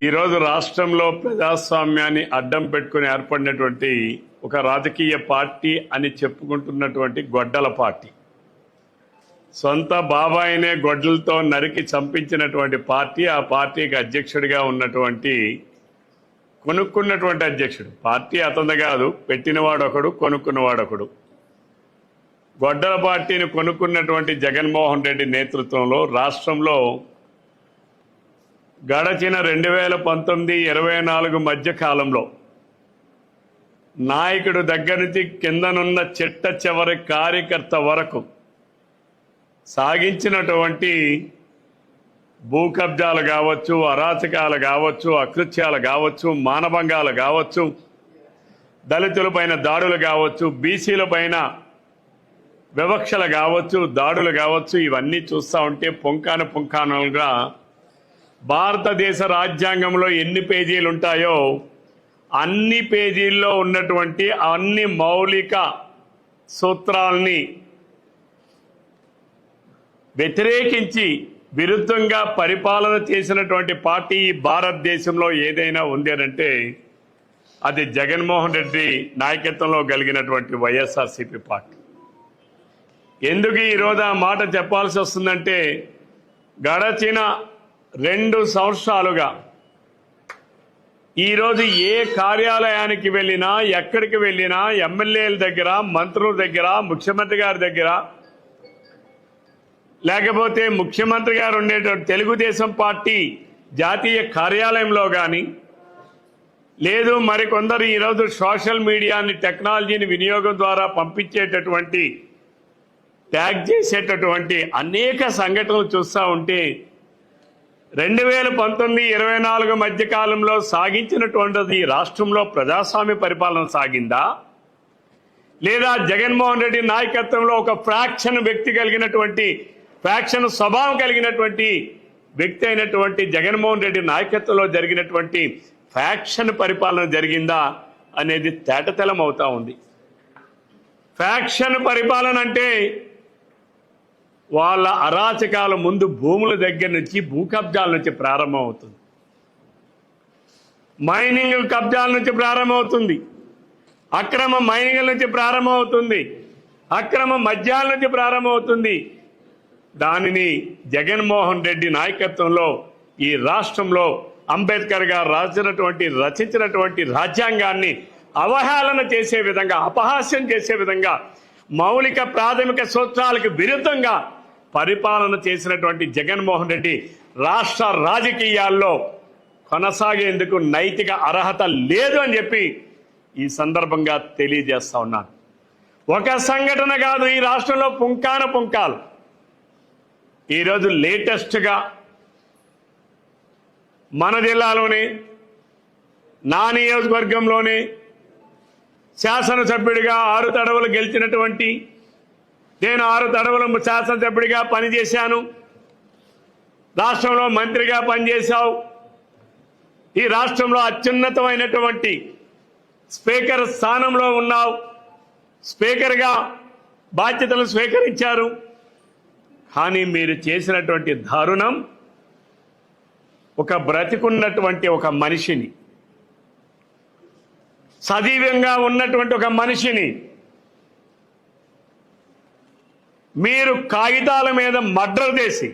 ఈరోజు రాష్ట్రంలో ప్రజాస్వామ్యాన్ని అడ్డం పెట్టుకుని ఏర్పడినటువంటి ఒక రాజకీయ పార్టీ అని చెప్పుకుంటున్నటువంటి గొడ్డల పార్టీ, సొంత బాబాయినే గొడ్డలతో నరికి చంపించినటువంటి పార్టీ, ఆ పార్టీకి అధ్యక్షుడిగా ఉన్నటువంటి కొనుక్కున్నటువంటి అధ్యక్షుడు. పార్టీ అతనిది కాదు, పెట్టినవాడొకడు, కొనుక్కున్నవాడొకడు. గొడ్డల పార్టీని కొనుక్కున్నటువంటి జగన్మోహన్ రెడ్డి నేతృత్వంలో రాష్ట్రంలో గడచిన 2019-24 మధ్య కాలంలో నాయకుడు దగ్గర నుంచి కిందనున్న చిట్ట చివరి కార్యకర్త వరకు సాగించినటువంటి భూ కబ్జాలు కావచ్చు, అరాచకాలు కావచ్చు, అకృత్యాలు కావచ్చు, మానభంగాలు కావచ్చు, దళితులపైన దాడులు కావచ్చు, బీసీలపైన వివక్షలు కావచ్చు, దాడులు కావచ్చు, ఇవన్నీ చూస్తూ ఉంటే పుంఖానుగా భారతదేశ రాజ్యాంగంలో ఎన్ని పేజీలు ఉంటాయో అన్ని పేజీల్లో ఉన్నటువంటి అన్ని మౌలిక సూత్రాల్ని వ్యతిరేకించి విరుద్ధంగా పరిపాలన చేసినటువంటి పార్టీ భారతదేశంలో ఏదైనా ఉంది అంటే అది జగన్మోహన్ రెడ్డి నాయకత్వంలో కలిగినటువంటి వైఎస్ఆర్సీపీ పార్టీ. ఎందుకు ఈరోజు ఆ మాట చెప్పాల్సి వస్తుందంటే గడచిన 2 సంవత్సరాలుగా ఈరోజు ఏ కార్యాలయానికి వెళ్ళినా, ఎక్కడికి వెళ్ళినా ఎమ్మెల్యేల దగ్గర, మంత్రుల దగ్గర, ముఖ్యమంత్రి గారి దగ్గర, లేకపోతే ముఖ్యమంత్రి గారు ఉండేటువంటి తెలుగుదేశం పార్టీ జాతీయ కార్యాలయంలో కానీ, లేదు మరికొందరు ఈరోజు సోషల్ మీడియాని, టెక్నాలజీని వినియోగం ద్వారా పంపించేటటువంటి, ట్యాగ్ చేసేటటువంటి అనేక సంఘటనలు చూస్తూ ఉంటే 2019-24 మధ్య కాలంలో సాగించినటువంటిది రాష్ట్రంలో ప్రజాస్వామ్య పరిపాలన సాగిందా, లేదా జగన్మోహన్ రెడ్డి నాయకత్వంలో ఒక ఫ్రాక్షన్ వ్యక్తి కలిగినటువంటి, ఫ్రాక్షన్ స్వభావం కలిగినటువంటి వ్యక్తి అయినటువంటి జగన్మోహన్ రెడ్డి నాయకత్వంలో జరిగినటువంటి ఫ్యాక్షన్ పరిపాలన జరిగిందా అనేది తేటతెల్లం అవుతా ఉంది. ఫ్యాక్షన్ పరిపాలన అంటే వాళ్ళ అరాచకాల ముందు భూముల దగ్గర నుంచి, భూ కబ్జాల నుంచి ప్రారంభం అవుతుంది, మైనింగ్ కబ్జాల నుంచి ప్రారంభమవుతుంది, అక్రమ మైనింగ్ల నుంచి ప్రారంభమవుతుంది, అక్రమ మద్యాల నుంచి ప్రారంభమవుతుంది. దానిని జగన్మోహన్ రెడ్డి నాయకత్వంలో ఈ రాష్ట్రంలో అంబేద్కర్ గారు రచించినటువంటి రాజ్యాంగాన్ని అవహేళన చేసే విధంగా, అపహాస్యం చేసే విధంగా, మౌలిక ప్రాథమిక సూత్రాలకు విరుద్ధంగా పరిపాలన చేసినటువంటి జగన్మోహన్ రెడ్డి రాష్ట్ర రాజకీయాల్లో కొనసాగేందుకు నైతిక అర్హత లేదు అని చెప్పి ఈ సందర్భంగా తెలియజేస్తా ఉన్నాను. ఒక సంఘటన కాదు, ఈ రాష్ట్రంలో పుంకాలు. ఈరోజు లేటెస్ట్గా మన జిల్లాలోనే, నా నియోజకవర్గంలోనే శాసనసభ్యుడిగా 6 తడవలు గెలిచినటువంటి, నేను 6 తడవలు శాసనసభ్యుడిగా పనిచేశాను, రాష్ట్రంలో మంత్రిగా పనిచేశావు, ఈ రాష్ట్రంలో అత్యున్నతమైనటువంటి స్పీకర్ స్థానంలో ఉన్నావు, స్పీకర్గా బాధ్యతలు స్వీకరించారు. కానీ మీరు చేసినటువంటి దారుణం, ఒక బ్రతికున్నటువంటి ఒక మనిషిని, సజీవంగా ఉన్నటువంటి ఒక మనిషిని మీరు కాగితాల మీద మర్డర్ చేసి,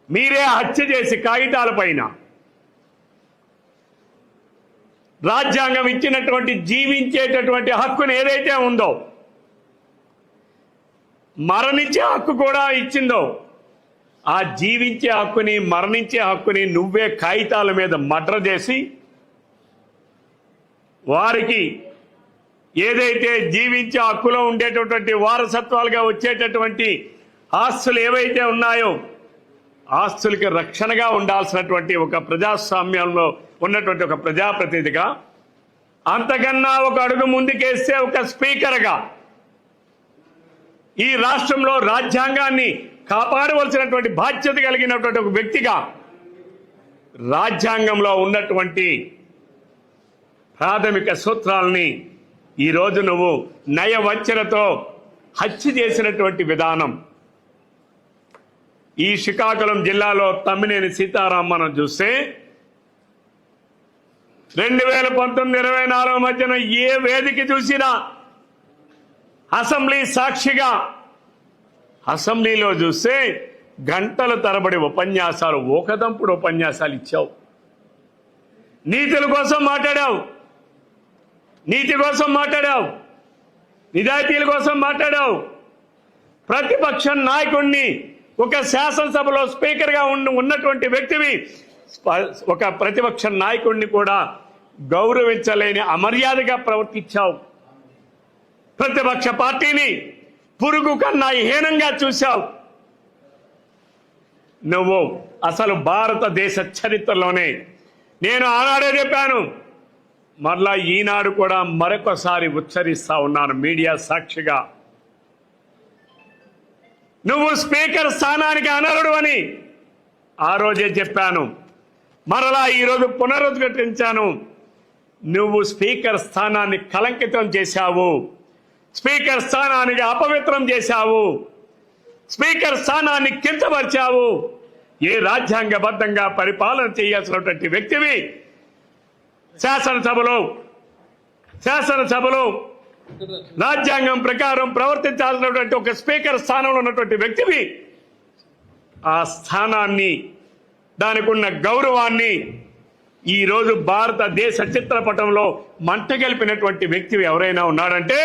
మీరే హత్య చేసి కాగితాల పైన రాజ్యాంగం ఇచ్చినటువంటి జీవించేటటువంటి హక్కుని ఏదైతే ఉందో, మరణించే హక్కు కూడా ఇచ్చిందో, ఆ జీవించే హక్కుని, మరణించే హక్కుని నువ్వే కాగితాల మీద మర్డర్ చేసి, వారికి ఏదైతే జీవించే హక్కులో ఉండేటటువంటి వారసత్వాలుగా వచ్చేటటువంటి ఆస్తులు ఏవైతే ఉన్నాయో, ఆస్తులకి రక్షణగా ఉండాల్సినటువంటి ఒక ప్రజాస్వామ్యంలో ఉన్నటువంటి ఒక ప్రజాప్రతినిధిగా, అంతకన్నా ఒక అడుగు ముందుకేస్తే ఒక స్పీకర్గా, ఈ రాష్ట్రంలో రాజ్యాంగాన్ని కాపాడవలసినటువంటి బాధ్యత కలిగినటువంటి ఒక వ్యక్తిగా, రాజ్యాంగంలో ఉన్నటువంటి ప్రాథమిక సూత్రాలని ఈరోజు నువ్వు నయవంచనతో హత్య చేసినటువంటి విధానం, ఈ శ్రీకాకుళం జిల్లాలో తమ్మినేని సీతారాం మనం చూస్తే 2019-24 మధ్యన ఏ వేదిక చూసినా అసెంబ్లీ సాక్షిగా అసెంబ్లీలో చూస్తే గంటల తరబడి ఉపన్యాసాలు, ఓకదంపుడు ఉపన్యాసాలు ఇచ్చావు. నీతుల కోసం మాట్లాడావు, నీతి కోసం మాట్లాడావు, నిజాయితీల కోసం మాట్లాడావు. ప్రతిపక్ష నాయకుడిని, ఒక శాసనసభలో స్పీకర్గా ఉన్నటువంటి వ్యక్తివి ఒక ప్రతిపక్ష నాయకుడిని కూడా గౌరవించలేని అమర్యాదగా ప్రవర్తించావు. ప్రతిపక్ష పార్టీని పురుగు కన్నా హీనంగా చూశావు. నువ్వు అసలు భారతదేశ చరిత్రలోనే, నేను ఆనాడే చెప్పాను, మరలా ఈనాడు కూడా మరొకసారి ఉచ్చరిస్తా ఉన్నాను మీడియా సాక్షిగా, నువ్వు స్పీకర్ స్థానానికి అనర్హుడు అని ఆ రోజే చెప్పాను. మరలా ఈరోజు పునరుద్ఘాటించాను. నువ్వు స్పీకర్ స్థానాన్ని కలంకితం చేశావు, స్పీకర్ స్థానానికి అపవిత్రం చేశావు, స్పీకర్ స్థానాన్ని కించపరిచావు. ఏ రాజ్యాంగబద్ధంగా పరిపాలన చేయాల్సినటువంటి వ్యక్తివి శాసనసభలో రాజ్యాంగం ప్రకారం ప్రవర్తించాల్సినటువంటి ఒక స్పీకర్ స్థానంలో ఉన్నటువంటి వ్యక్తివి ఆ స్థానాన్ని, దానికి ఉన్న గౌరవాన్ని ఈరోజు భారతదేశ చిత్రపటంలో మంటగలిపినటువంటి వ్యక్తివి ఎవరైనా ఉన్నాడంటే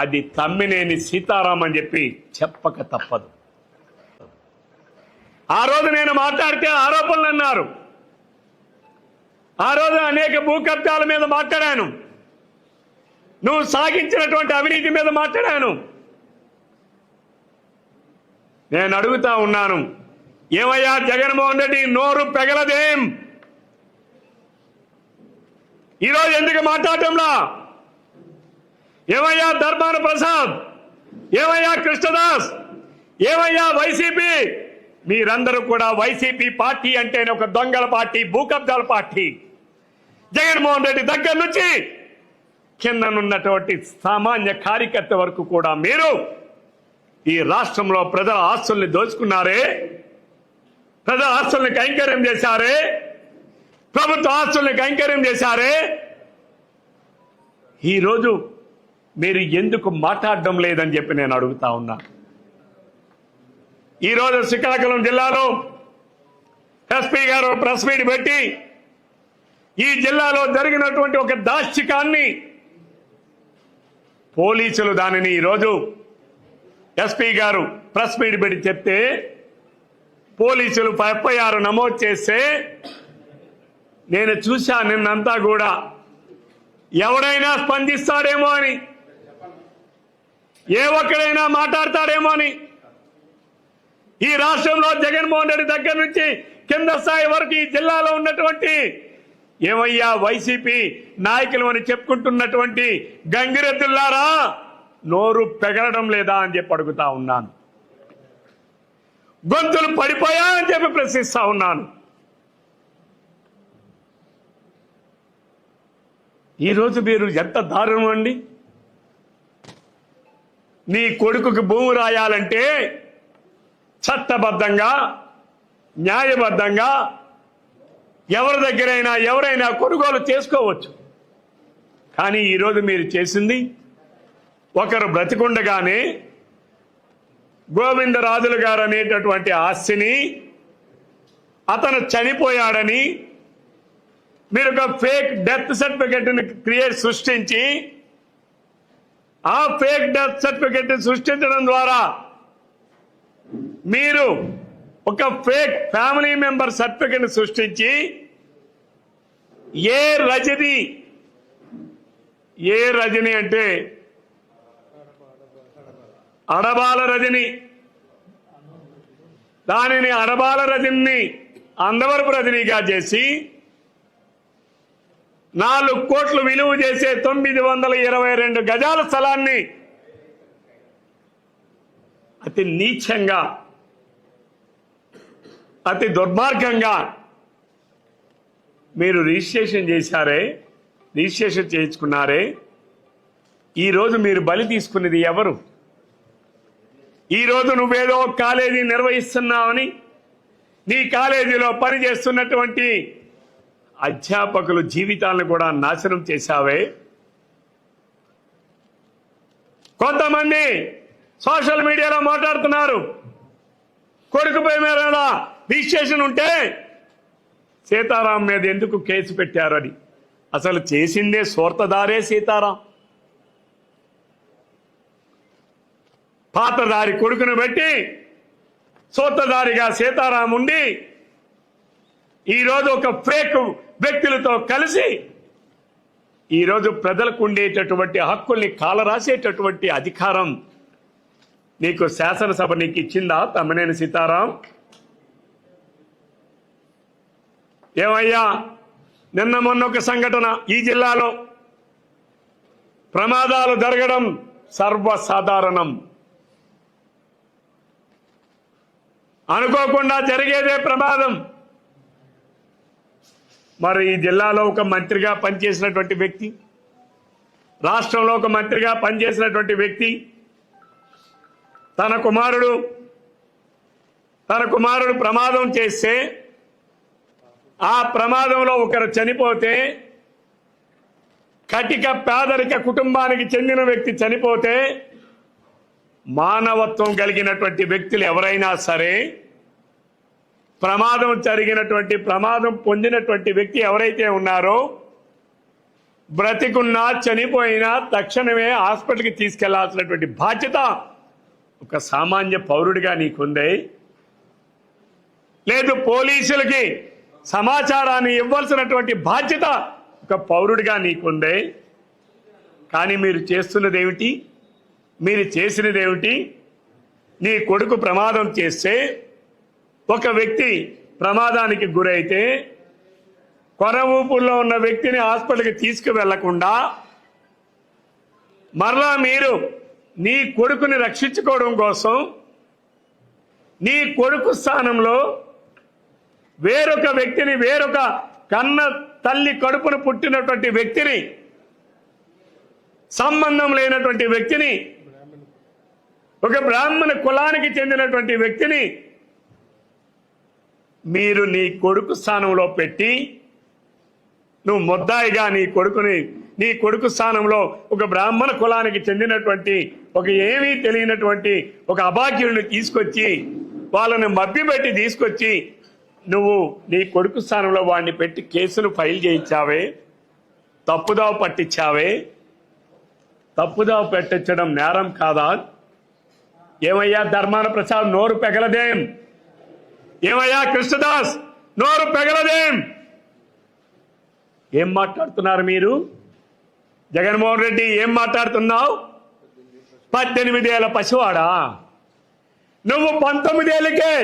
అది తమ్మినేని సీతారాం అని చెప్పి చెప్పక తప్పదు. ఆ రోజు నేను మాట్లాడితే ఆరోపణలు అన్నారు. ఆ రోజు అనేక భూ కబ్జాల మీద మాట్లాడాను, నువ్వు సాగించినటువంటి అవినీతి మీద మాట్లాడాను. నేను అడుగుతా ఉన్నాను, ఏమయ్యా జగన్మోహన్ రెడ్డి, నోరు పెగలదేం? ఈరోజు ఎందుకు మాట్లాడటంలా? ఏమయ్యా ధర్మాన ప్రసాద్, ఏమయ్యా కృష్ణదాస్, ఏమయ్యా వైసీపీ? మీరందరూ కూడా వైసీపీ పార్టీ అంటేనే ఒక దొంగల పార్టీ, భూకబ్జాల పార్టీ. జగన్మోహన్ రెడ్డి దగ్గర నుంచి కిందనున్నటువంటి సామాన్య కార్యకర్త వరకు కూడా మీరు ఈ రాష్ట్రంలో ప్రజల ఆస్తుల్ని దోచుకున్నారే, ప్రజల ఆస్తుల్ని కైంకర్యం చేశారే, ప్రభుత్వ ఆస్తుల్ని కైంకర్యం చేశారే. ఈరోజు మీరు ఎందుకు మాట్లాడడం లేదని చెప్పి నేను అడుగుతా ఉన్నా. ఈరోజు శ్రీకాకుళం జిల్లాలో ఎస్పీ గారు ప్రెస్ మీట్ పెట్టి ఈ జిల్లాలో జరిగినటువంటి ఒక దాష్టికాన్ని పోలీసులు దానిని ఈరోజు ఎస్పీ గారు ప్రెస్ మీట్ పెట్టి చెప్తే పోలీసులు FIR నమోదు చేస్తే నేను చూశా నిన్నంతా కూడా, ఎవడైనా స్పందిస్తాడేమో అని, ఏ ఒక్కడైనా మాట్లాడతాడేమో అని. ఈ రాష్ట్రంలో జగన్మోహన్ రెడ్డి దగ్గర నుంచి కింద స్థాయి వరకు ఈ జిల్లాలో ఉన్నటువంటి ఏమయ్యా వైసీపీ నాయకులు అని చెప్పుకుంటున్నటువంటి గంగిరెద్దులారా, నోరు పెగలడం లేదా అని చెప్పి అడుగుతా ఉన్నాను. గొంతులు పడిపోయా అని చెప్పి ప్రశ్నిస్తా ఉన్నాను. ఈరోజు మీరు ఎంత దారుణం అండి. నీ కొడుకుకి భూమి రాయాలంటే చట్టబద్ధంగా, న్యాయబద్ధంగా ఎవరి దగ్గరైనా ఎవరైనా కొనుగోలు చేసుకోవచ్చు. కానీ ఈరోజు మీరు చేసింది, ఒకరు బ్రతికుండగానే గోవిందరాజులు గారు అనేటటువంటి ఆస్తిని అతను చనిపోయాడని మీరు ఒక ఫేక్ డెత్ సర్టిఫికెట్ సృష్టించి, ఆ ఫేక్ డెత్ సర్టిఫికెట్ సృష్టించడం ద్వారా మీరు ఒక ఫేక్ ఫ్యామిలీ మెంబర్ సర్టిఫికెట్ సృష్టించి ఏ రజని అంటే అడబాల రజని, దానిని అడబాల రజని అందవరపు రజనీగా చేసి 4 కోట్లు విలువ చేసే 922 గజాల స్థలాన్ని అతి నీచంగా, అతి దుర్మార్గంగా మీరు రిజిస్ట్రేషన్ చేశారే, రిజిస్ట్రేషన్ చేయించుకున్నారే. ఈరోజు మీరు బలి తీసుకున్నది ఎవరు? ఈరోజు నువ్వేదో కాలేజీ నిర్వహిస్తున్నావని నీ కాలేజీలో పనిచేస్తున్నటువంటి అధ్యాపకులు జీవితాలను కూడా నాశనం చేశావే. కొంతమంది సోషల్ మీడియాలో మాట్లాడుతున్నారు, కొడుకుపై మీద రిజిస్ట్రేషన్ ఉంటే సీతారాం మీద ఎందుకు కేసు పెట్టారని. అసలు చేసిందే సూర్తదారే సీతారాం. పాతదారి కొడుకును బట్టి సూర్తదారిగా సీతారాం ఉండి ఈరోజు ఒక ఫేక్ వ్యక్తులతో కలిసి ఈరోజు ప్రజలకు ఉండేటటువంటి హక్కుల్ని కాలరాసేటటువంటి అధికారం నీకు శాసనసభ నీకు ఇచ్చిందా తమ్మినేని సీతారాం? ఏమయ్యా, నిన్న మొన్న ఒక సంఘటన ఈ జిల్లాలో ప్రమాదాలు జరగడం సర్వసాధారణం. అనుకోకుండా జరిగేదే ప్రమాదం. మరి ఈ జిల్లాలో ఒక మంత్రిగా పనిచేసినటువంటి వ్యక్తి, రాష్ట్రంలో ఒక మంత్రిగా పనిచేసినటువంటి వ్యక్తి తన కుమారుడు ప్రమాదం చేస్తే ఆ ప్రమాదంలో ఒకరు చనిపోతే, కటిక పేదరిక కుటుంబానికి చెందిన వ్యక్తి చనిపోతే, మానవత్వం కలిగినటువంటి వ్యక్తులు ఎవరైనా సరే, ప్రమాదం పొందినటువంటి వ్యక్తి ఎవరైతే ఉన్నారో బ్రతికున్నా చనిపోయినా తక్షణమే హాస్పిటల్కి తీసుకెళ్లాల్సినటువంటి బాధ్యత ఒక సామాన్య పౌరుడిగా నీకుంది. లేదు, పోలీసులకి సమాచారాన్ని ఇవ్వాల్సినటువంటి బాధ్యత ఒక పౌరుడిగా నీకుంది. కానీ మీరు చేస్తున్నది ఏమిటి? మీరు చేసినది ఏమిటి? నీ కొడుకు ప్రమాదం చేస్తే, ఒక వ్యక్తి ప్రమాదానికి గురైతే కొర ఊపుల్లో ఉన్న వ్యక్తిని హాస్పిటల్కి తీసుకువెళ్లకుండా మరలా మీరు నీ కొడుకుని రక్షించుకోవడం కోసం నీ కొడుకు స్థానంలో వేరొక వ్యక్తిని, వేరొక కన్న తల్లి కడుపున పుట్టినటువంటి వ్యక్తిని, సంబంధం లేనటువంటి వ్యక్తిని, ఒక బ్రాహ్మణ కులానికి చెందినటువంటి వ్యక్తిని మీరు నీ కొడుకు స్థానంలో పెట్టి, నువ్వు ముద్దాయిగా నీ కొడుకు స్థానంలో ఒక బ్రాహ్మణ కులానికి చెందినటువంటి ఒక ఏమీ తెలియనటువంటి ఒక అభాగ్యుడిని తీసుకొచ్చి వాళ్ళని మభ్యపెట్టి తీసుకొచ్చి నువ్వు నీ కొడుకు స్థానంలో వాడిని పెట్టి కేసును ఫైల్ చేయించావే, తప్పుదావ పట్టించావే. తప్పుదావ పెట్టించడం నేరం కాదా? ఏమయ్యా ధర్మాన ప్రసాద్ నోరు పెగలదేం? ఏమయ్యా కృష్ణదాస్ నోరు పెగలదేం? ఏం మాట్లాడుతున్నారు మీరు? జగన్మోహన్ రెడ్డి ఏం మాట్లాడుతున్నావు? 18 ఏళ్ల పసివాడా నువ్వు? 19 ఏళ్ళకే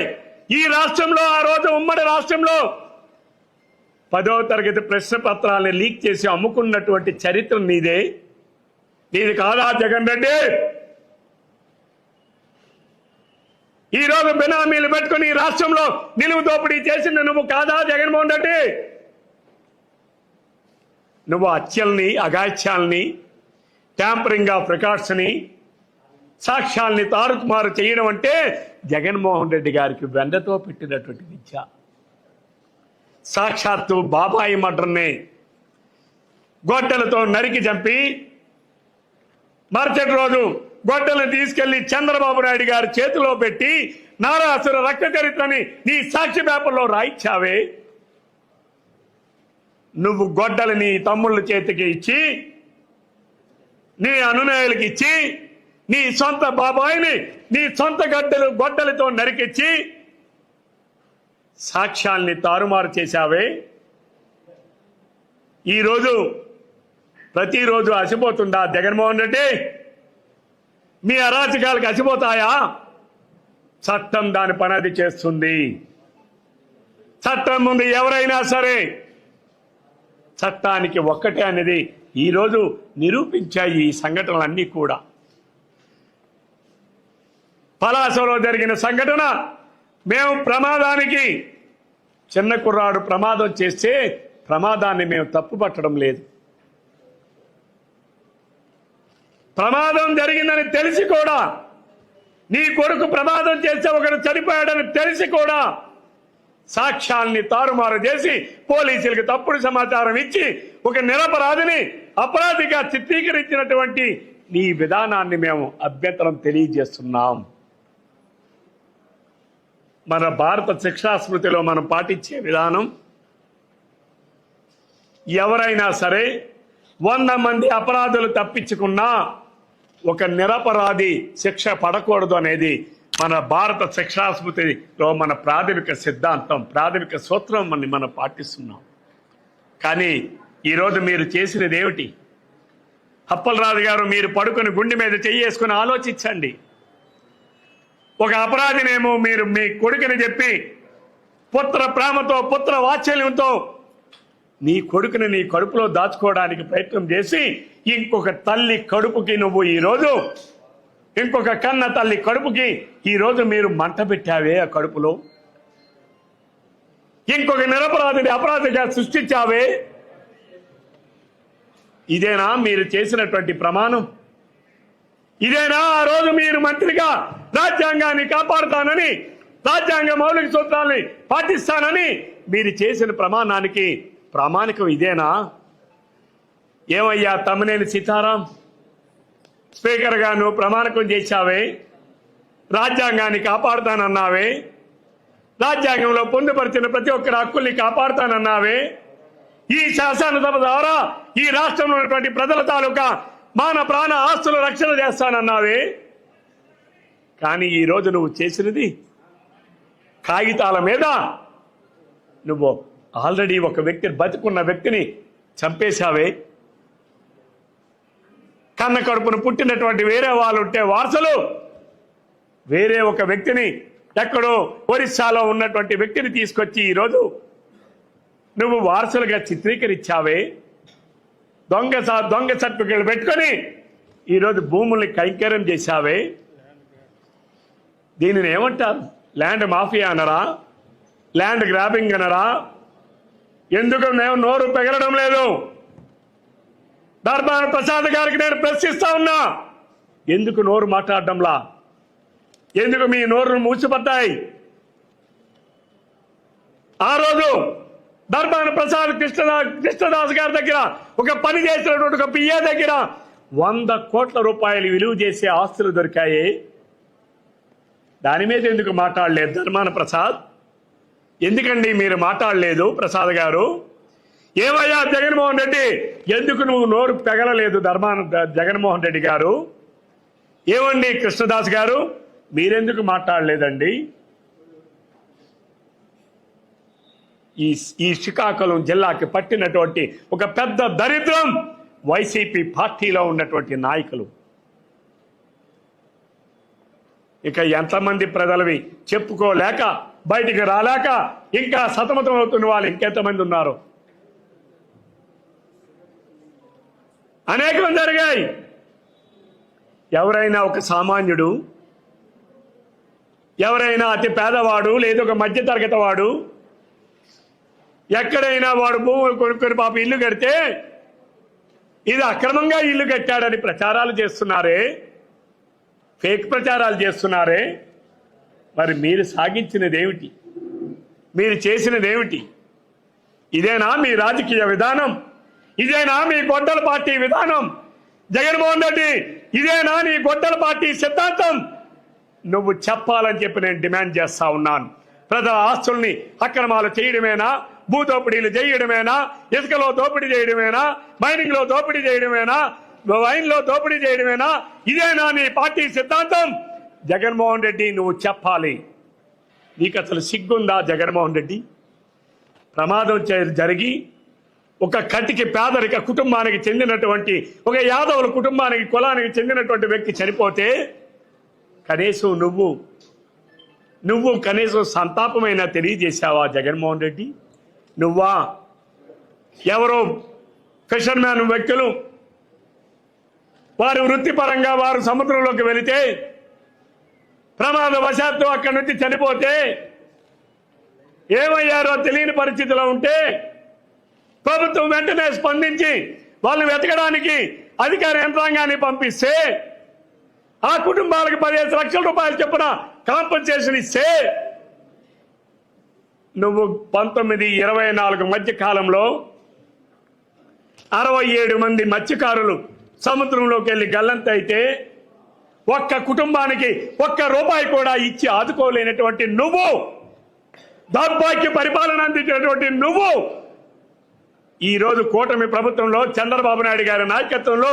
ఈ రాష్ట్రంలో, ఆ రోజు ఉమ్మడి రాష్ట్రంలో 10వ తరగతి ప్రశ్న పత్రాలను లీక్ చేసి అమ్ముకున్నటువంటి చరిత్ర నీది కాదా జగన్ రెడ్డి? ఈ రోజు బినామీలు పెట్టుకుని ఈ రాష్ట్రంలో నిలువు దోపిడీ చేసింది నువ్వు కాదా జగన్మోహన్ రెడ్డి? నువ్వు హత్యల్ని, అఘాయిత్యాల్ని, ట్యాంపరింగ్ ఆఫ్ రికార్డ్స్ని, సాక్ష్యాల్ని తారుమారు చేయడం అంటే జగన్మోహన్ రెడ్డి గారికి వెండతో పెట్టినటువంటి విద్య. సాక్షాత్తు బాబాయి మర్డర్ని గొడ్డలతో నరికి చంపి మరుసటి రోజు గొడ్డలను తీసుకెళ్లి చంద్రబాబు నాయుడు గారి చేతిలో పెట్టి నారాసుర రక్త చరిత్రని నీ సాక్షి పేపర్లో రాయించావే. నువ్వు గొడ్డలని తమ్ముళ్ళ చేతికి ఇచ్చి, నీ అనునాయులకి ఇచ్చి, నీ సొంత బాబాయిని నీ సొంత గొడ్డలతో నరికిచ్చి సాక్ష్యాల్ని తారుమారు చేశావే. ఈరోజు ప్రతిరోజు అసిపోతుందా జగన్మోహన్ రెడ్డి? మీ అరాచకాలకు అసిపోతాయా? చట్టం దాని పని అది చేస్తుంది. చట్టం ముందు ఎవరైనా సరే చట్టానికి ఒక్కటే అనేది ఈరోజు నిరూపించాయి ఈ సంఘటనలన్నీ కూడా. పలాసలో జరిగిన సంఘటన, మేము ప్రమాదానికి, చిన్న కుర్రాడు ప్రమాదం చేస్తే ప్రమాదాన్ని మేము తప్పుపట్టడం లేదు. ప్రమాదం జరిగిందని తెలిసి కూడా, నీ కొడుకు ప్రమాదం చేస్తే ఒకడు చనిపోయాడని తెలిసి కూడా సాక్ష్యాల్ని తారుమారు చేసి పోలీసులకు తప్పుడు సమాచారం ఇచ్చి ఒక నిరపరాధిని అపరాధిగా చిత్రీకరించినటువంటి ఈ విధానాన్ని మేము అభ్యంతరం తెలియజేస్తున్నాం. మన భారత శిక్షా స్మృతిలో మనం పాటించే విధానం, ఎవరైనా సరే 100 మంది అపరాధులు తప్పించుకున్నా ఒక నిరపరాధి శిక్ష పడకూడదు అనేది మన భారత శిక్షా స్మృతిలో మన ప్రాథమిక సిద్ధాంతం, ప్రాథమిక సూత్రం మనం పాటిస్తున్నాం. కానీ ఈరోజు మీరు చేసినది ఏమిటి? అప్పలరాజు గారు, మీరు పడుకొని గుండె మీద చెయ్యేసుకుని ఆలోచించండి. ఒక అపరాధినేమో మీరు మీ కొడుకుని చెప్పి పుత్ర ప్రేమతో పుత్ర వాత్సల్యంతో నీ కొడుకుని నీ కడుపులో దాచుకోవడానికి ప్రయత్నం చేసి ఇంకొక తల్లి కడుపుకి నువ్వు ఈరోజు, ఇంకొక కన్న తల్లి కడుపుకి ఈరోజు మీరు మంట పెట్టావే. ఆ కడుపులో ఇంకొక నిరపరాధిని అపరాధిగా సృష్టించావే. ఇదేనా మీరు చేసినటువంటి ప్రమాణం? ఇదేనా ఆ రోజు మీరు మంత్రిగా రాజ్యాంగాన్ని కాపాడుతానని, రాజ్యాంగ మౌలిక సూత్రాన్ని పాటిస్తానని మీరు చేసిన ప్రమాణానికి ప్రామాణికం ఇదేనా? ఏమయ్యా తమ్మినేని సీతారాం, స్పీకర్గా నువ్వు ప్రమాణికం చేశావే, రాజ్యాంగాన్ని కాపాడుతానన్నావే, రాజ్యాంగంలో పొందుపరిచిన ప్రతి ఒక్కరి హక్కుల్ని కాపాడుతానన్నావే, ఈ శాసనసభ ద్వారా ఈ రాష్ట్రంలో ఉన్నటువంటి ప్రజల తాలూకా మాన ప్రాణ ఆస్తుల రక్షణ చేస్తానన్నావే. కానీ ఈరోజు నువ్వు చేసినది కాగితాల మీద నువ్వు ఆల్రెడీ ఒక వ్యక్తిని, బతికున్న వ్యక్తిని చంపేశావే. కన్న కడుపును పుట్టినటువంటి వేరే వాళ్ళు ఉంటే వారసులు, వేరే ఒక వ్యక్తిని, ఎక్కడో ఒరిస్సాలో ఉన్నటువంటి వ్యక్తిని తీసుకొచ్చి ఈరోజు నువ్వు వారసులుగా చిత్రీకరించావే. దొంగ సర్టిఫికెట్లు పెట్టుకొని ఈరోజు భూముల్ని కైంకర్యం చేశావే. దీనిని ఏమంటారు? ల్యాండ్ మాఫియా అనరా? ల్యాండ్ గ్రాబింగ్ అనరా? ఎందుకు మేము నోరు పెగలడం లేదు? ధర్మాన ప్రసాద్ గారికి నేను ప్రశ్నిస్తా ఉన్నా, ఎందుకు నోరు మాట్లాడడంలా? ఎందుకు మీ నోరు మూసిపడ్డాయి? ఆ రోజు ధర్మాన ప్రసాద్ కృష్ణదాస్ గారి దగ్గర ఒక పని చేసినటువంటి ఒక పిఏ దగ్గర 100 కోట్ల రూపాయలు విలువ చేసే ఆస్తులు దొరికాయి. దాని మీద ఎందుకు మాట్లాడలేదు ధర్మాన ప్రసాద్? ఎందుకండి మీరు మాట్లాడలేదు ప్రసాద్ గారు? ఏమయ్యా జగన్మోహన్ రెడ్డి, ఎందుకు నువ్వు నోరు పెగలలేదు జగన్మోహన్ రెడ్డి గారు? ఏమండి కృష్ణదాస్ గారు, మీరెందుకు మాట్లాడలేదండి? ఈ శ్రీకాకుళం జిల్లాకి పట్టినటువంటి ఒక పెద్ద దరిద్రం వైసీపీ పార్టీలో ఉన్నటువంటి నాయకులు. ఇక ఎంతమంది ప్రజలవి చెప్పుకోలేక, బయటికి రాలేక ఇంకా సతమతం అవుతున్న వాళ్ళు ఇంకెంతమంది ఉన్నారు? అనేకం జరిగాయి. ఎవరైనా ఒక సామాన్యుడు, ఎవరైనా అతి పేదవాడు లేదా ఒక మధ్యతరగతి వాడు ఎక్కడైనా వాడు భూములు కొనుక్కొని పాప ఇల్లు కడితే ఇది అక్రమంగా ఇల్లు కట్టాడని ప్రచారాలు చేస్తున్నారే, ఫేక్ ప్రచారాలు చేస్తున్నారే. మరి మీరు సాగించినది ఏమిటి? మీరు చేసినది ఏమిటి? ఇదేనా మీ రాజకీయ విధానం? ఇదేనా మీ గొడ్డల పార్టీ విధానం? జగన్మోహన్ రెడ్డి, ఇదేనా నీ గొడ్డల పార్టీ సిద్ధాంతం? నువ్వు చెప్పాలని చెప్పి నేను డిమాండ్ చేస్తా ఉన్నాను. ప్రజల ఆస్తుల్ని అక్రమాలు చేయడమేనా? భూదోపిడీలు చేయడమేనా? ఇసుకలో దోపిడీ చేయడమేనా? మైనింగ్ లో దోపిడీ చేయడమేనా? వైన్లో దోపిడీ చేయడమేనా? ఇదేనా నీ పార్టీ సిద్ధాంతం? జగన్మోహన్ రెడ్డి, నువ్వు చెప్పాలి. నీకు అసలు సిగ్గుందా జగన్మోహన్ రెడ్డి? ప్రమాదం జరిగి ఒక కటికి పేదరిక కుటుంబానికి చెందినటువంటి, ఒక యాదవుల కుటుంబానికి, కులానికి చెందినటువంటి వ్యక్తి చనిపోతే కనీసం నువ్వు కనీసం సంతాపమైనా తెలియజేశావా జగన్మోహన్ రెడ్డి? నువ్వా? ఎవరో ఫిషర్మ్యాన్ వ్యక్తులు వారి వృత్తిపరంగా వారు సముద్రంలోకి వెళితే ప్రమాదవశాత్తు అక్కడి నుంచి చనిపోతే ఏమయ్యారో తెలియని పరిస్థితిలో ఉంటే ప్రభుత్వం వెంటనే స్పందించి వాళ్ళని వెతకడానికి అధికార యంత్రాంగాన్ని పంపిస్తే ఆ కుటుంబాలకు 15 లక్షల రూపాయలు చొప్పున కాంపన్సేషన్ ఇస్తే నువ్వు 1924 మధ్య కాలంలో 67 మంది మత్స్యకారులు సముద్రంలోకి వెళ్ళి గల్లంతైతే ఒక్క కుటుంబానికి ₹1 కూడా ఇచ్చి ఆదుకోలేనటువంటి నువ్వు, దౌర్భాగ్య పరిపాలన అందించినటువంటి నువ్వు, ఈరోజు కూటమి ప్రభుత్వంలో చంద్రబాబు నాయుడు గారి నాయకత్వంలో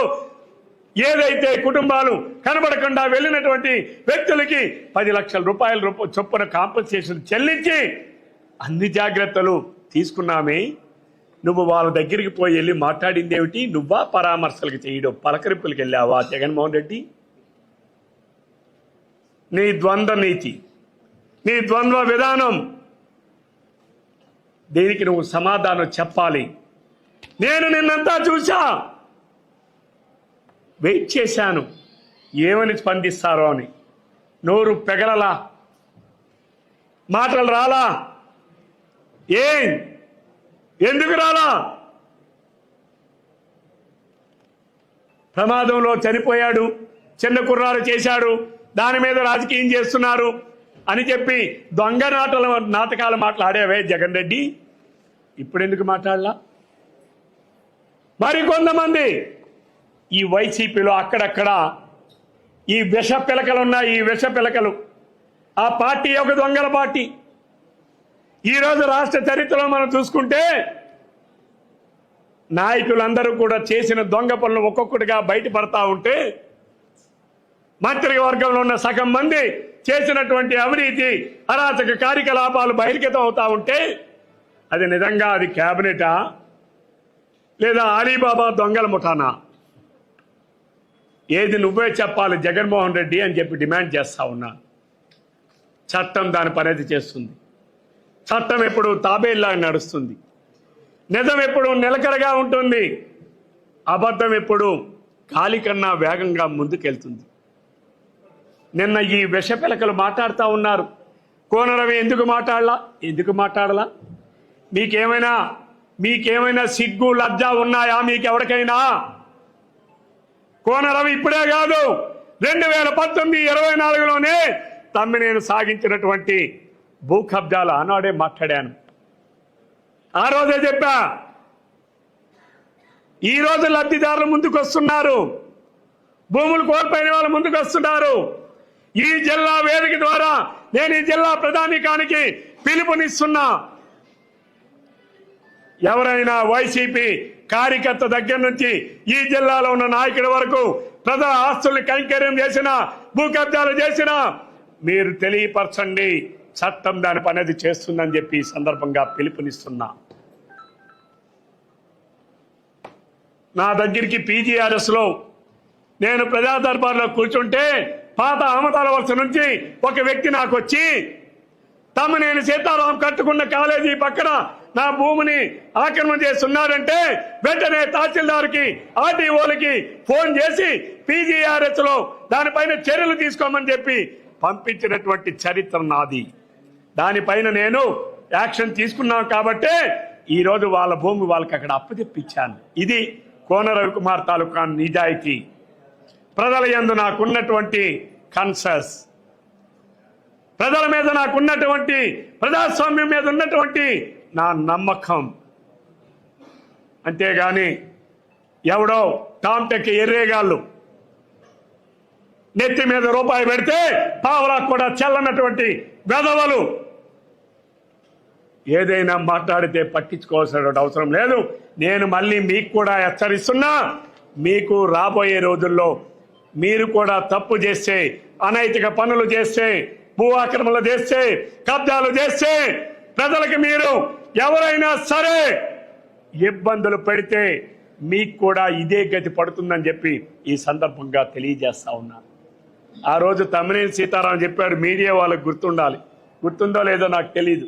ఏదైతే కుటుంబాలు కనబడకుండా వెళ్ళినటువంటి వ్యక్తులకి 10 లక్షల రూపాయల చొప్పున కాంపన్సేషన్ చెల్లించి అన్ని జాగ్రత్తలు తీసుకున్నామే, నువ్వు వాళ్ళ దగ్గరికి పోయి వెళ్ళి మాట్లాడింది ఏమిటి? నువ్వా పరామర్శలకు చేయడం, పలకరింపులకు వెళ్ళావా జగన్మోహన్ రెడ్డి? నీ ద్వంద్వ నీతి, నీ ద్వంద్వ విధానం, దీనికి నువ్వు సమాధానం చెప్పాలి. నేను నిన్నంతా చూసా, వెయిట్ చేశాను ఏమని స్పందిస్తారో అని. నోరు పెగలలా, మాటలు రాలా. ఎందుకు రాలా? ప్రమాదంలో చనిపోయాడు, చిన్న కుర్రాడు చేశాడు, దాని మీద రాజకీయం చేస్తున్నారు అని చెప్పి దొంగ నాటకాలు మాట్లాడేవే జగన్ రెడ్డి, ఇప్పుడు ఎందుకు మాట్లాడలా? మరికొంతమంది ఈ వైసీపీలో అక్కడక్కడ ఈ విష పిలకలున్నాయి. ఈ విష పిలకలు, ఆ పార్టీ ఒక దొంగల పార్టీ. ఈరోజు రాష్ట్ర చరిత్రలో మనం చూసుకుంటే నాయకులందరూ కూడా చేసిన దొంగ పనులు ఒక్కొక్కటిగా బయటపడతా ఉంటే, మంత్రివర్గంలో ఉన్న సగం మంది చేసినటువంటి అవినీతి అరాచక కార్యకలాపాలు బహిర్గతం అవుతా ఉంటే, అది నిజంగా అది క్యాబినెటా లేదా అలీబాబా దొంగల ముఠానా? ఏది నువ్వే చెప్పాలి జగన్మోహన్ రెడ్డి అని చెప్పి డిమాండ్ చేస్తా ఉన్నా. చట్టం దాని పనేది చేస్తుంది. చట్టం ఎప్పుడు తాబేల్లా నడుస్తుంది. నిజం ఎప్పుడు నిలకడగా ఉంటుంది. అబద్ధం ఎప్పుడు గాలి కన్నా వేగంగా ముందుకెళ్తుంది. నిన్న ఈ విషపిలకలు మాట్లాడుతూ ఉన్నారు. కోనరవి ఎందుకు మాట్లాడలా? మీకేమైనా సిగ్గు లజ్జ ఉన్నాయా మీకెవరికైనా? కోనరవి ఇప్పుడే కాదు, 2019-24లోనే తమ్మినేని సాగించినటువంటి భూ కబ్జాలు ఆనాడే మాట్లాడాను. ఆ రోజే చెప్పా. ఈ రోజు లబ్ధిదారులు ముందుకు వస్తున్నారు, భూములు కోల్పోయిన వాళ్ళు ముందుకు వస్తున్నారు. ఈ జిల్లా వేదిక ద్వారా నేను ఈ జిల్లా ప్రధానికానికి పిలుపునిస్తున్నా. ఎవరైనా వైసీపీ కార్యకర్త దగ్గర నుంచి ఈ జిల్లాలో ఉన్న నాయకుడి వరకు ప్రజా ఆస్తుల్ని కైంకర్యం చేసినా, భూ కబ్జాలు చేసినా మీరు తెలియపరచండి. చట్టం దాని పనేది చేస్తుందని చెప్పి ఈ సందర్భంగా పిలుపునిస్తున్నా. నా దగ్గరికి PGRS లో నేను ప్రజా దర్బార్లో కూర్చుంటే పాత అమతాల వలస నుంచి ఒక వ్యక్తి నాకు వచ్చి, తమ్మినేని సీతారాం కట్టుకున్న కాలేజీ పక్కన నా భూమిని ఆక్రమణ చేస్తున్నారంటే వెంటనే తహసీల్దార్కి, RDOలకి ఫోన్ చేసి PGRS లో దానిపైన చర్యలు తీసుకోమని చెప్పి పంపించినటువంటి చరిత్ర నాది. దానిపైన నేను యాక్షన్ తీసుకున్నాం కాబట్టే ఈరోజు వాళ్ళ భూమి వాళ్ళకి అక్కడ అప్పచెప్పించాను. ఇది కోన రవికుమార్ తాలూకా నిజాయితీ. ప్రజల యందు నాకున్నటువంటి కన్సర్న్స్, ప్రజల మీద నాకున్నటువంటి, ప్రజాస్వామ్యం మీద ఉన్నటువంటి నా నమ్మకం. అంతేగాని ఎవడో టామ్టెక్ ఎర్రేగాళ్ళు నెత్తి మీద రూపాయి పెడితే పావలా కూడా చెల్లనటువంటి వెధవలు ఏదైనా మాట్లాడితే పట్టించుకోవాల్సిన అవసరం లేదు. నేను మళ్ళీ మీకు కూడా హెచ్చరిస్తున్నా, మీకు రాబోయే రోజుల్లో మీరు కూడా తప్పు చేస్తే, అనైతిక పనులు చేస్తే, భూ ఆక్రమణలు చేస్తే, కబ్జాలు చేస్తే, ప్రజలకు మీరు ఎవరైనా సరే ఇబ్బందులు పెడితే మీకు కూడా ఇదే గతి పడుతుందని చెప్పి ఈ సందర్భంగా తెలియజేస్తా ఉన్నాను. ఆ రోజు తమ్మినేని సీతారాం చెప్పాడు, మీడియా వాళ్ళకు గుర్తుండాలి, గుర్తుందో లేదో నాకు తెలియదు,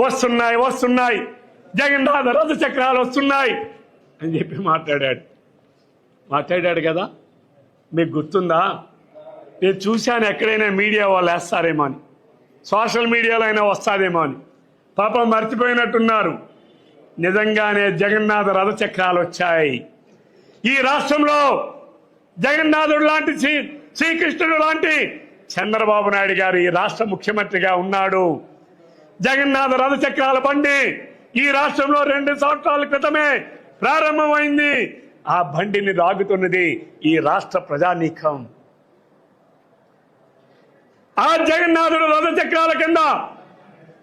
వస్తున్నాయి జగన్ రథ చక్రాలు వస్తున్నాయి అని చెప్పి మాట్లాడాడు కదా. మీకు గుర్తుందా? నేను చూశాను ఎక్కడైనా మీడియా వాళ్ళు వేస్తారేమో అని, సోషల్ మీడియాలో అయినా వస్తాదేమో అని. పాపం మర్చిపోయినట్టున్నారు. నిజంగానే జగన్నాథ రథ చక్రాలు వచ్చాయి. ఈ రాష్ట్రంలో జగన్నాథుడు లాంటి శ్రీకృష్ణుడు లాంటి చంద్రబాబు నాయుడు గారు ఈ రాష్ట్ర ముఖ్యమంత్రిగా ఉన్నాడు. జగన్నాథ రథ చక్రాల బండి ఈ రాష్ట్రంలో 2 సంవత్సరాల క్రితమే ప్రారంభమైంది. ఆ బండిని రాగుతున్నది ఈ రాష్ట్ర ప్రజానీకం. ఆ జగన్నాథుడు రథ చక్రాల కింద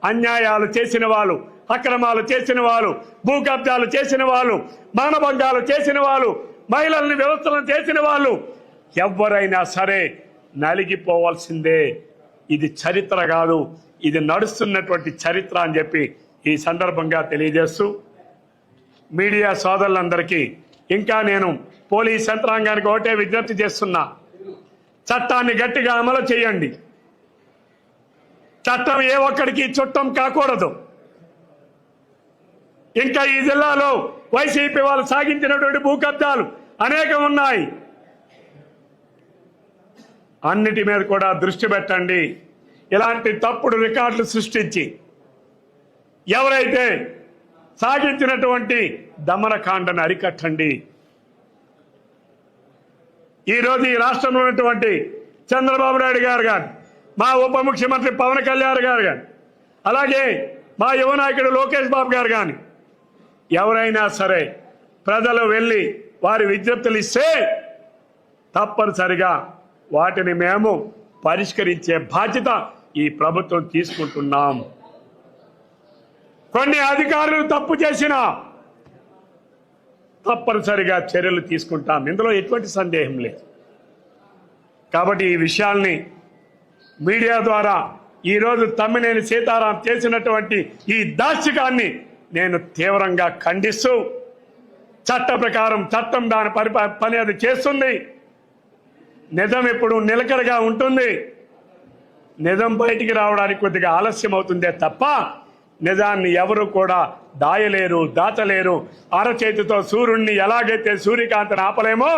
అన్యాయాలు చేసిన వాళ్ళు, అక్రమాలు చేసిన వాళ్ళు, భూ కబ్జాలు చేసిన వాళ్ళు, మానభంగాలు చేసిన వాళ్ళు, మహిళల్ని వ్యవస్థలను చేసిన వాళ్ళు ఎవరైనా సరే నలిగిపోవాల్సిందే. ఇది చరిత్ర కాదు, ఇది నడుస్తున్నటువంటి చరిత్ర అని చెప్పి ఈ సందర్భంగా తెలియజేస్తూ మీడియా సోదరులందరికీ ఇంకా నేను పోలీస్ యంత్రాంగానికి ఒకటే విజ్ఞప్తి చేస్తున్నా, చట్టాన్ని గట్టిగా అమలు చేయండి. చట్టం ఏ ఒక్కడికి చుట్టం కాకూడదు. ఇంకా ఈ జిల్లాలో వైసీపీ వాళ్ళు సాగించినటువంటి భూ కబ్జాలు అనేకం ఉన్నాయి. అన్నిటి మీద కూడా దృష్టి పెట్టండి. ఇలాంటి తప్పుడు రికార్డులు సృష్టించి ఎవరైతే సాగించినటువంటి దమనకాండను అరికట్టండి. ఈరోజు ఈ రాష్ట్రంలో ఉన్నటువంటి చంద్రబాబు నాయుడు గారు కానీ, మా ఉప ముఖ్యమంత్రి పవన్ కళ్యాణ్ గారు కానీ, అలాగే మా యువ నాయకుడు లోకేష్ బాబు గారు కానీ ఎవరైనా సరే ప్రజలు వెళ్ళి వారి విజ్ఞప్తులు ఇస్తే తప్పనిసరిగా వాటిని మేము పరిష్కరించే బాధ్యత ఈ ప్రభుత్వం తీసుకుంటున్నాం. కొన్ని అధికారులు తప్పు చేసినా తప్పనిసరిగా చర్యలు తీసుకుంటాం, ఇందులో ఎటువంటి సందేహం లేదు. కాబట్టి ఈ విషయాల్ని మీడియా ద్వారా ఈరోజు తమ్మినేని సీతారాం చేసినటువంటి ఈ దాష్టికాన్ని నేను తీవ్రంగా ఖండిస్తూ, చట్ట ప్రకారం చట్టం దాని పని అది చేస్తుంది. నిజం ఎప్పుడు నిలకడగా ఉంటుంది. నిజం బయటికి రావడానికి కొద్దిగా ఆలస్యం అవుతుందే తప్ప నిజాన్ని ఎవరు కూడా దాయలేరు, దాచలేరు. అరచేతితో సూర్యుడిని ఎలాగైతే సూర్యకాంతిని ఆపలేమో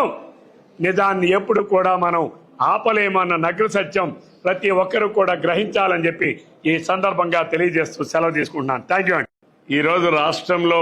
నిజాన్ని ఎప్పుడు కూడా మనం ఆపలేమన్న నగ్న సత్యం ప్రతి ఒక్కరూ కూడా గ్రహించాలని చెప్పి ఈ సందర్భంగా తెలియజేస్తూ సెలవు తీసుకుంటున్నాను. థ్యాంక్ యూ అండి. ఈరోజు రాష్ట్రంలో